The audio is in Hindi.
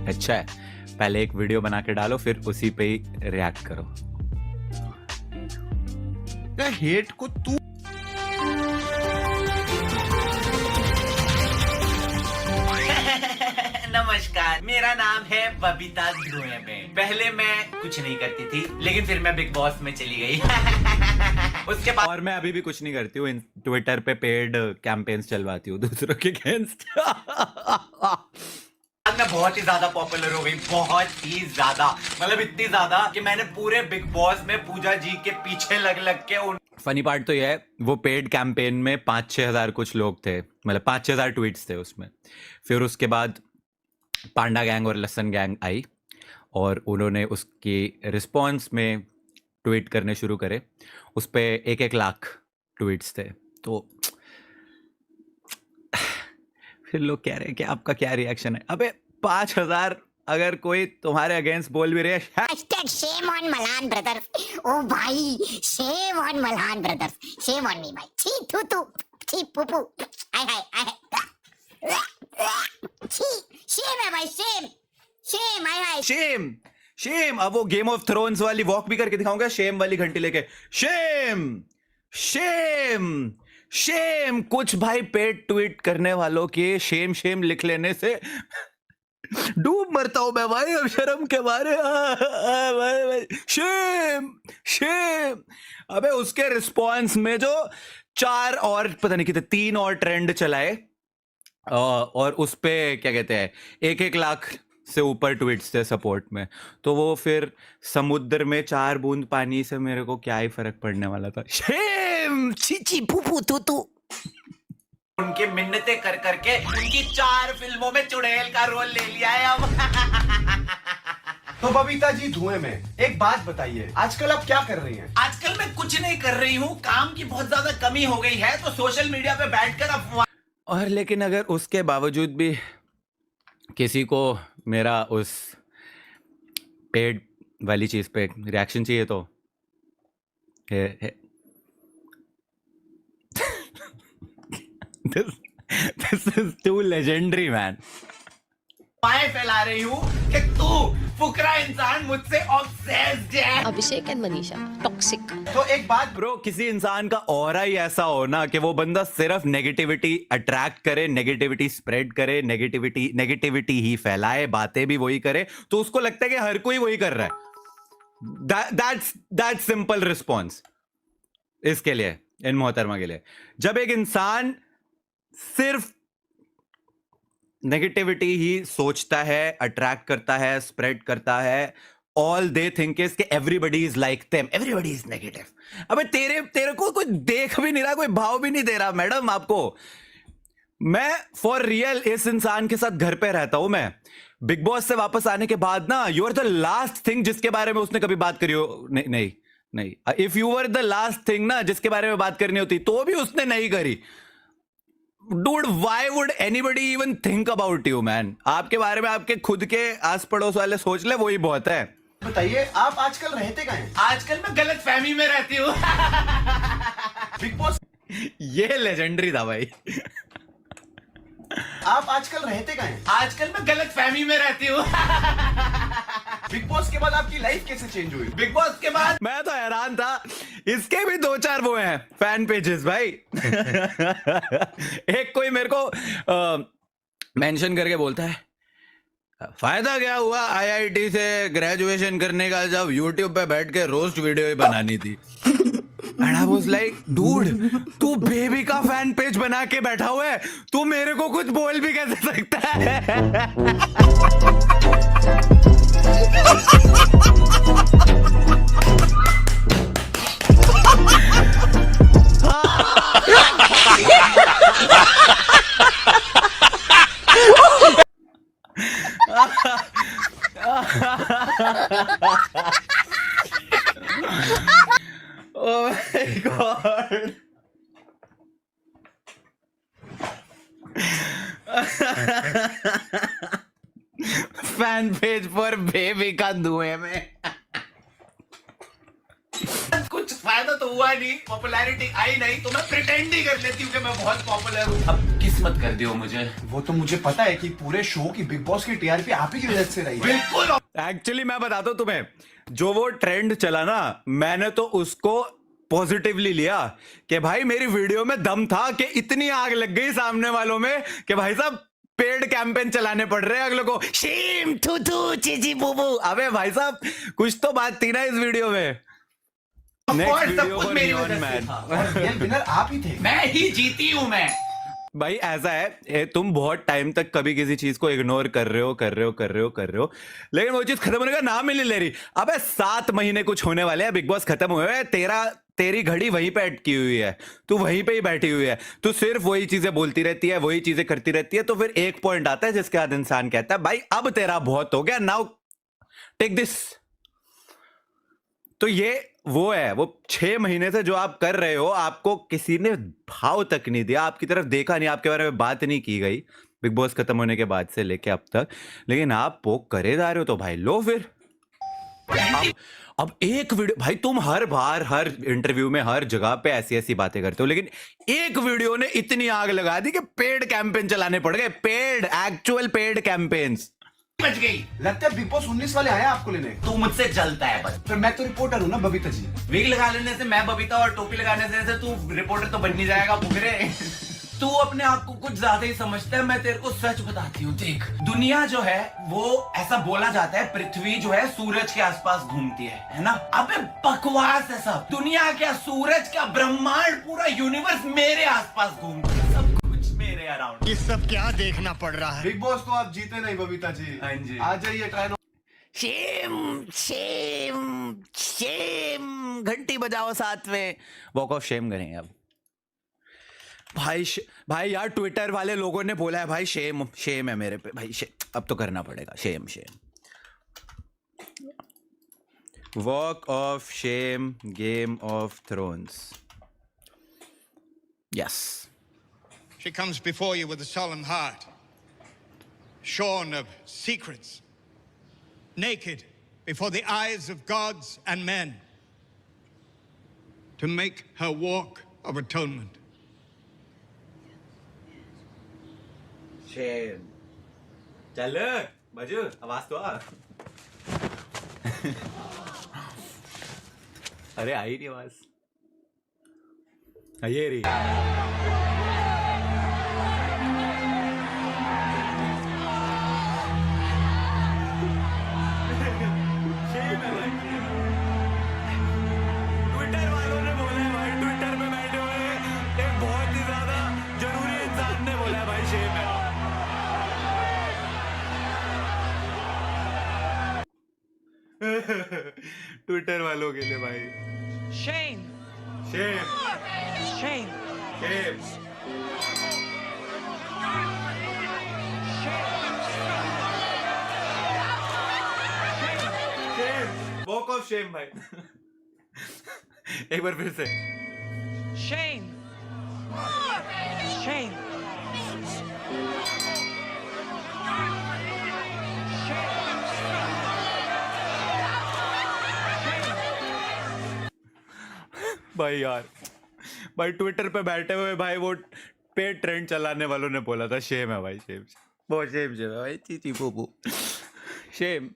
अच्छा है, पहले एक वीडियो बना के डालो, फिर उसी पे ही रिएक्ट करो। हेट को तू नमस्कार, मेरा नाम है बबीता धुएं। पहले मैं कुछ नहीं करती थी, लेकिन फिर मैं बिग बॉस में चली गई। उसके बाद और मैं अभी भी कुछ नहीं करती हूँ, ट्विटर पे पेड कैंपेन्स चलवाती हूँ दूसरों के अगेंस्ट। मैं बहुत ही ज्यादा पॉपुलर हो गई, बहुत ही ज्यादा, मतलब इतनी ज्यादा कि मैंने पूरे बिग बॉस में पूजा जी के पीछे लग लग के उन फनी पार्ट तो ये है, वो पेड कैंपेन में 5-6 हजार कुछ लोग थे, मतलब 5-6 हजार ट्वीट्स थे उसमें। फिर उसके बाद पांडा गैंग और लसन गैंग आई और उन्होंने उसकी रिस्पॉन्स में ट्वीट करने शुरू करे। उस पे 1-1 लाख ट्वीट्स थे। तो फिर लोग कह रहे हैं कि आपका क्या रिएक्शन है? अबे 5,000 अगर कोई तुम्हारे अगेंस्ट बोल भी रहे हैं, Hashtag shame on Malan brothers. Oh भाई, shame on Malan brothers. Shame on me भाई. छी थू थू, छी पुपू. आय हाय आय हाय. छी, shame है भाई, shame. Shame आय हाय. Shame shame. अब वो गेम ऑफ थ्रोन्स वाली वॉक भी करके दिखाऊंगा, शेम वाली घंटी लेके। Shame shame shame. कुछ भाई पेड ट्वीट करने वालों के शेम शेम लिख लेने से डूब मरता हूं मैं भाई, अब शर्म के मारे। भाई शेम शेम। अबे उसके रिस्पॉन्स में जो 4 और पता नहीं कितने 3 और ट्रेंड चलाए और उस पे क्या कहते हैं 1-1 लाख से ऊपर ट्वीट्स थे सपोर्ट में। तो वो फिर समुद्र में 4 बूंद पानी से मेरे को क्या ही फर्क पड़ने वाला था। शेम चीची फूफू तू तू। उनकी मिन्नतें कर करके उनकी 4 फिल्मों में चुड़ैल का रोल ले लिया है अब। तो बबीता जी धुएं में एक बात बताइए, आजकल आप क्या कर रही हैं? आजकल मैं कुछ नहीं कर रही हूँ, काम की बहुत ज्यादा कमी हो गई है, तो सोशल मीडिया पे बैठकर अब और लेकिन अगर उसके बावजूद भी किसी को मेरा उस पेड वाली चीज पे रिएक्शन चाहिए तो this is too legendary man. मैं फैला रही हूँ कि तू फुकरा इंसान मुझसे ऑब्सेस्ड है। अभिषेक एंड मनीषा टॉक्सिक। तो एक बात ब्रो, किसी इंसान का ऑरा ही ऐसा हो ना कि वो बंदा सिर्फ नेगेटिविटी अट्रैक्ट करे, नेगेटिविटी स्प्रेड करे, नेगेटिविटी ही फैलाए, बातें भी वही करे, तो उसको लगता है कि हर कोई वही कर रहा है। दैट्स सिंपल रिस्पॉन्स इसके लिए, इन मोहतरमा के लिए। जब एक इंसान सिर्फ नेगेटिविटी ही सोचता है, अट्रैक्ट करता है, स्प्रेड करता है, ऑल दे थिंक इज कि everybody is like them, everybody is negative. अबे तेरे को कोई देख भी नहीं रहा, कोई भाव भी नहीं दे रहा मैडम आपको। मैं फॉर रियल इस इंसान के साथ घर पे रहता हूं। मैं बिग बॉस से वापस आने के बाद ना, you are the last thing जिसके बारे में उसने कभी बात करी हो। नहीं, if you were the last thing ना जिसके बारे में बात करनी होती, तो भी उसने नहीं करी। Dude, why would anybody even think about you, man? आपके बारे में आपके खुद के आस पड़ोस वाले सोच ले, वही बहुत है। बताइए, आप आजकल रहते कहाँ हैं? आजकल मैं गलत फहमी में रहती हूँ। बिग बॉस ये लेजेंडरी था भाई। आप आजकल रहते कहाँ हैं? आजकल मैं गलत फहमी में रहती हूँ। बिग बॉस के बाद आपकी लाइफ कैसे चेंज हुई? बिग बॉस के बाद मैं तो हैरान था, इसके भी 2-4 वो हैं फैन पेजेस भाई। एक कोई मेरे को मेंशन करके बोलता है, फायदा क्या हुआ आईआईटी से ग्रेजुएशन करने का जब यूट्यूब पे बैठ के रोस्ट वीडियो ही बनानी थी। And I was like, dude, तू बेबी का फैन पेज बना के बैठा हुआ है, तू मेरे को कुछ बोल भी कैसे सकता है? Oh my god. Fan page पर बेबी का धुएं में कुछ फायदा तो तो हुआ नहीं, पॉपुलैरिटी आई नहीं, तो मैं प्रिटेंड ही कर लेती हूँ कि मैं बहुत पॉपुलर हूँ। अब किस्मत कर दियो मुझे। वो तो मुझे पता है कि पूरे शो की बिग बॉस की टीआरपी आप ही की वजह से रही है। बिल्कुल। एक्चुअली मैं बताता हूं तुम्हें, जो वो ट्रेंड चला ना, मैंने तो उसको पॉजिटिवली लिया कि भाई मेरी वीडियो में दम था कि इतनी आग लग गई सामने वालों में कि भाई साहब पेड कैंपेन चलाने पड़ रहे हैं अगले को। शेम थू थू चीची बूबू। अबे भाई साहब कुछ तो बात थी ना इस वीडियो में। नेक्स्ट सब वीडियो कुछ फॉर मेरी नियॉन वजह से मैन। था। और रियल विनर आप ही थे। मैं ही जीती हूँ मैं। भाई ऐसा है, तुम बहुत टाइम तक कभी किसी चीज को इग्नोर कर रहे हो, लेकिन वो चीज खत्म होने का नाम ही नहीं ले रही। अबे 7 महीने कुछ होने वाले हैं, बिग बॉस खत्म हुए हैं, तेरी घड़ी वहीं पे अटकी हुई है, तू वहीं पे ही बैठी हुई है, तू सिर्फ वही चीजें बोलती रहती है, वही चीजें करती रहती है। तो फिर एक पॉइंट आता है जिसके बाद इंसान कहता है भाई अब तेरा बहुत हो गया, नाउ टेक दिस। तो ये वो है, वो 6 महीने से जो आप कर रहे हो, आपको किसी ने भाव तक नहीं दिया, आपकी तरफ देखा नहीं, आपके बारे में बात नहीं की गई बिग बॉस खत्म होने के बाद से लेके अब तक, लेकिन आप पोक करे जा रहे हो। तो भाई लो फिर। अब एक वीडियो, भाई तुम हर बार हर इंटरव्यू में हर जगह पे ऐसी ऐसी बातें करते हो, लेकिन एक वीडियो ने इतनी आग लगा दी कि पेड कैंपेन चलाने पड़ गए, एक्चुअल पेड कैंपेन्स। बच गई। लगता है बिग बॉस 19 वाले आए आपको लेने। तू मुझसे जलता है बस। फिर मैं तो रिपोर्टर हूँ ना बबीता जी। विग लगा लेने से मैं बबीता और टोपी लगाने से तू रिपोर्टर तो बन नहीं जाएगा फुकरे। तू अपने आप को कुछ ज्यादा ही समझता है। मैं तेरे को सच बताती हूँ, देख दुनिया जो है वो ऐसा बोला जाता है, पृथ्वी जो है सूरज के आसपास घूमती है ना। अबे बकवास है सब। दुनिया क्या, सूरज क्या, ब्रह्मांड पूरा यूनिवर्स मेरे आसपास घूमती है, सब कुछ मेरे अराउंड। ये सब क्या देखना पड़ रहा है? बिग बॉस तो आप जीते नहीं बबीता जी। हाँ जी। आ जाइए ट्राई। शेम घंटी बजाओ साथ में, वॉक ऑफ शेम करेंगे अब। भाई यार ट्विटर वाले लोगों ने बोला है भाई शेम है मेरे पे भाई, अब तो करना पड़ेगा shame. Walk of shame, game of thrones. Yes. She comes before you with a solemn heart, shorn of secrets, naked before the eyes of gods and men, to make her walk of atonement. Shame चल बजू, आवाज तो आ। अरे आई नहीं आवाज, ये रही। ट्विटर वालों ने बोला है भाई, ट्विटर पे बैठे हुए एक बहुत ही ज्यादा जरूरी इंसान ने बोला है भाई शेम है। ट्विटर वालों के लिए भाई Shame. Shame Shame. Shame. Walk of shame भाई। एक बार फिर से। Shame. Shame. भाई यार, भाई ट्विटर पे बैठे हुए भाई वो पेड ट्रेंड चलाने वालों ने बोला था शेम है भाई, शेम बहुत शेम है भाई, चीची पोपू शेम।